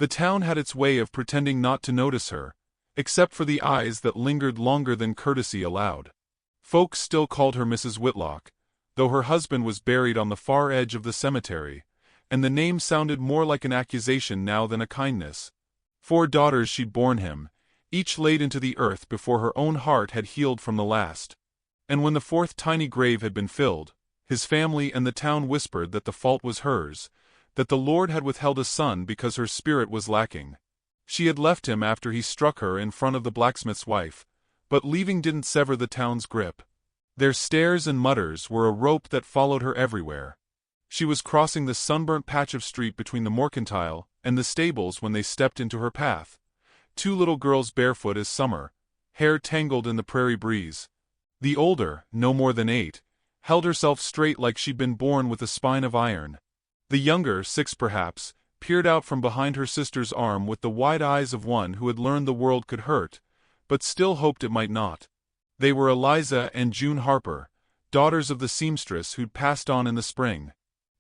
The town had its way of pretending not to notice her, except for the eyes that lingered longer than courtesy allowed. Folks still called her Mrs. Whitlock, though her husband was buried on the far edge of the cemetery, and the name sounded more like an accusation now than a kindness. 4 daughters she'd borne him, each laid into the earth before her own heart had healed from the last. And when the 4th tiny grave had been filled, his family and the town whispered that the fault was hers, that the Lord had withheld a son because her spirit was lacking. She had left him after he struck her in front of the blacksmith's wife, but leaving didn't sever the town's grip. Their stares and mutters were a rope that followed her everywhere. She was crossing the sunburnt patch of street between the mercantile and the stables when they stepped into her path. 2 little girls barefoot as summer, hair tangled in the prairie breeze. The older, no more than 8, held herself straight like she'd been born with a spine of iron. The younger, 6 perhaps, peered out from behind her sister's arm with the wide eyes of one who had learned the world could hurt, but still hoped it might not. They were Eliza and June Harper, daughters of the seamstress who'd passed on in the spring.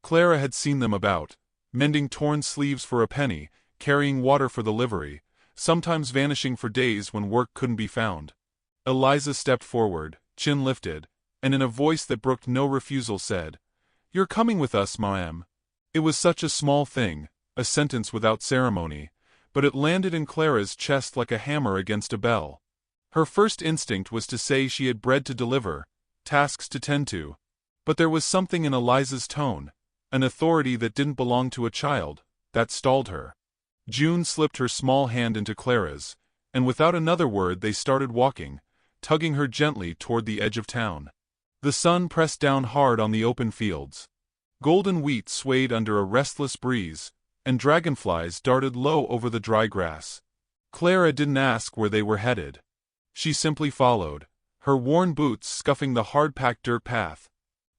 Clara had seen them about, mending torn sleeves for a penny, carrying water for the livery, sometimes vanishing for days when work couldn't be found. Eliza stepped forward, chin lifted, and in a voice that brooked no refusal said, "You're coming with us, ma'am." It was such a small thing, a sentence without ceremony, but it landed in Clara's chest like a hammer against a bell. Her first instinct was to say she had bread to deliver, tasks to tend to. But there was something in Eliza's tone, an authority that didn't belong to a child, that stalled her. June slipped her small hand into Clara's, and without another word they started walking, tugging her gently toward the edge of town. The sun pressed down hard on the open fields. Golden wheat swayed under a restless breeze, and dragonflies darted low over the dry grass. Clara didn't ask where they were headed. She simply followed, her worn boots scuffing the hard-packed dirt path.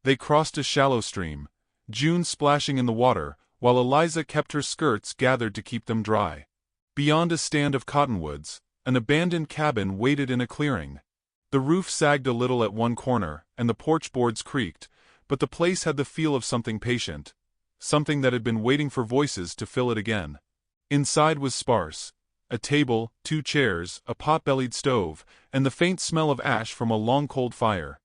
They crossed a shallow stream, June splashing in the water, while Eliza kept her skirts gathered to keep them dry. Beyond a stand of cottonwoods, an abandoned cabin waited in a clearing. The roof sagged a little at one corner, and the porch boards creaked, but the place had the feel of something patient, something that had been waiting for voices to fill it again. Inside was sparse. A table, 2 chairs, a pot-bellied stove, and the faint smell of ash from a long cold fire.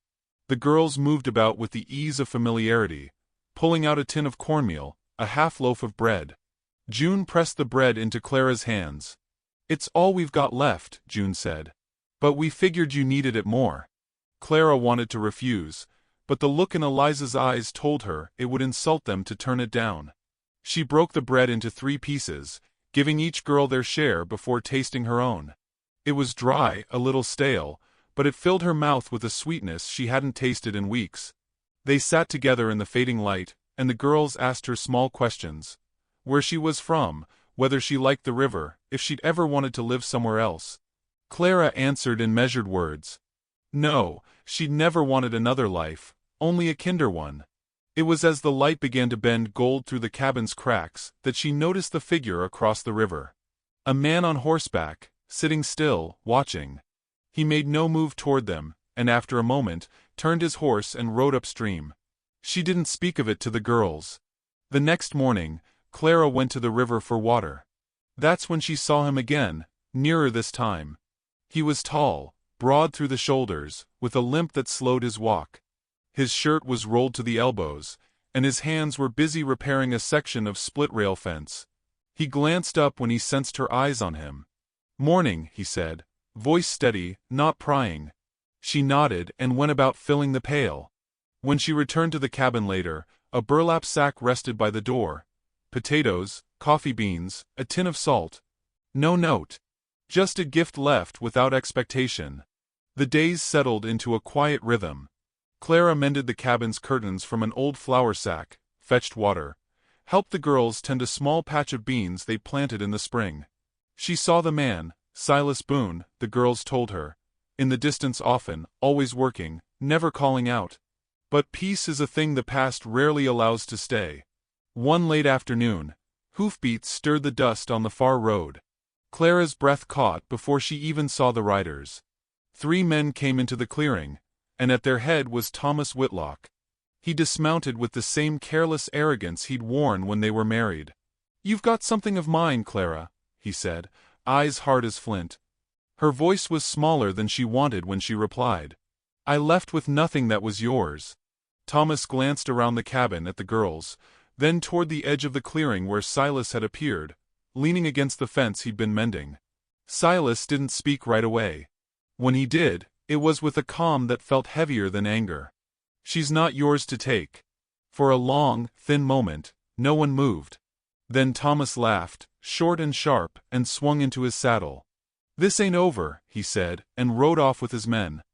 The girls moved about with the ease of familiarity, pulling out a tin of cornmeal, a half loaf of bread. June pressed the bread into Clara's hands. "It's all we've got left," June said. "But we figured you needed it more." Clara wanted to refuse, but the look in Eliza's eyes told her it would insult them to turn it down. She broke the bread into 3 pieces, giving each girl their share before tasting her own. It was dry, a little stale, but it filled her mouth with a sweetness she hadn't tasted in weeks. They sat together in the fading light, and the girls asked her small questions. Where she was from, whether she liked the river, if she'd ever wanted to live somewhere else. Clara answered in measured words. No, she'd never wanted another life, only a kinder one. It was as the light began to bend gold through the cabin's cracks that she noticed the figure across the river. A man on horseback, sitting still, watching. He made no move toward them, and after a moment, turned his horse and rode upstream. She didn't speak of it to the girls. The next morning, Clara went to the river for water. That's when she saw him again, nearer this time. He was tall, broad through the shoulders, with a limp that slowed his walk. His shirt was rolled to the elbows, and his hands were busy repairing a section of split-rail fence. He glanced up when he sensed her eyes on him. "Morning," he said, voice steady, not prying. She nodded and went about filling the pail. When she returned to the cabin later, a burlap sack rested by the door. Potatoes, coffee beans, a tin of salt. No note. Just a gift left without expectation. The days settled into a quiet rhythm. Clara mended the cabin's curtains from an old flour sack, fetched water, helped the girls tend a small patch of beans they'd planted in the spring. She saw the man, Silas Boone, the girls told her, in the distance often, always working, never calling out. But peace is a thing the past rarely allows to stay. One late afternoon, hoofbeats stirred the dust on the far road. Clara's breath caught before she even saw the riders. 3 men came into the clearing, and at their head was Thomas Whitlock. He dismounted with the same careless arrogance he'd worn when they were married. "You've got something of mine, Clara," he said, eyes hard as flint. Her voice was smaller than she wanted when she replied. "I left with nothing that was yours." Thomas glanced around the cabin at the girls, then toward the edge of the clearing where Silas had appeared, leaning against the fence he'd been mending. Silas didn't speak right away. When he did, it was with a calm that felt heavier than anger. "She's not yours to take." For a long, thin moment, no one moved. Then Thomas laughed, short and sharp, and swung into his saddle. "This ain't over," he said, and rode off with his men.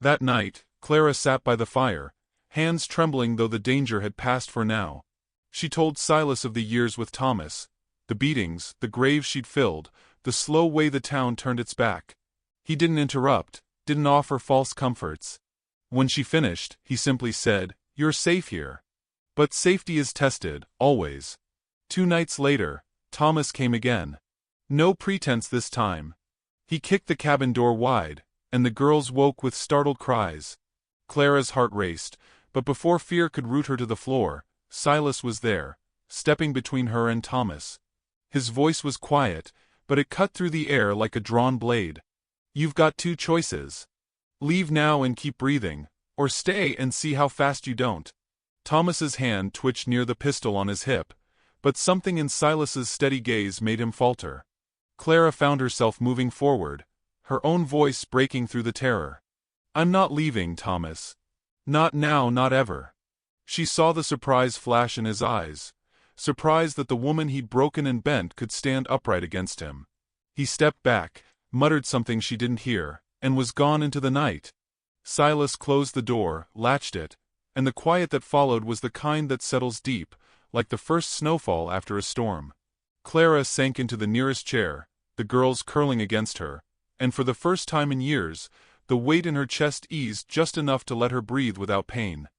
That night, Clara sat by the fire, hands trembling though the danger had passed for now. She told Silas of the years with Thomas, the beatings, the graves she'd filled, the slow way the town turned its back. He didn't interrupt, didn't offer false comforts. When she finished, he simply said, "You're safe here." But safety is tested, always. 2 nights later, Thomas came again. No pretense this time. He kicked the cabin door wide, and the girls woke with startled cries. Clara's heart raced, but before fear could root her to the floor, Silas was there, stepping between her and Thomas. His voice was quiet, but it cut through the air like a drawn blade. "You've got 2 choices. Leave now and keep breathing, or stay and see how fast you don't." Thomas's hand twitched near the pistol on his hip, but something in Silas's steady gaze made him falter. Clara found herself moving forward, her own voice breaking through the terror. "I'm not leaving, Thomas. Not now, not ever." She saw the surprise flash in his eyes, surprise that the woman he'd broken and bent could stand upright against him. He stepped back, muttered something she didn't hear, and was gone into the night. Silas closed the door, latched it, and the quiet that followed was the kind that settles deep, like the first snowfall after a storm. Clara sank into the nearest chair, the girls curling against her, and for the first time in years, the weight in her chest eased just enough to let her breathe without pain.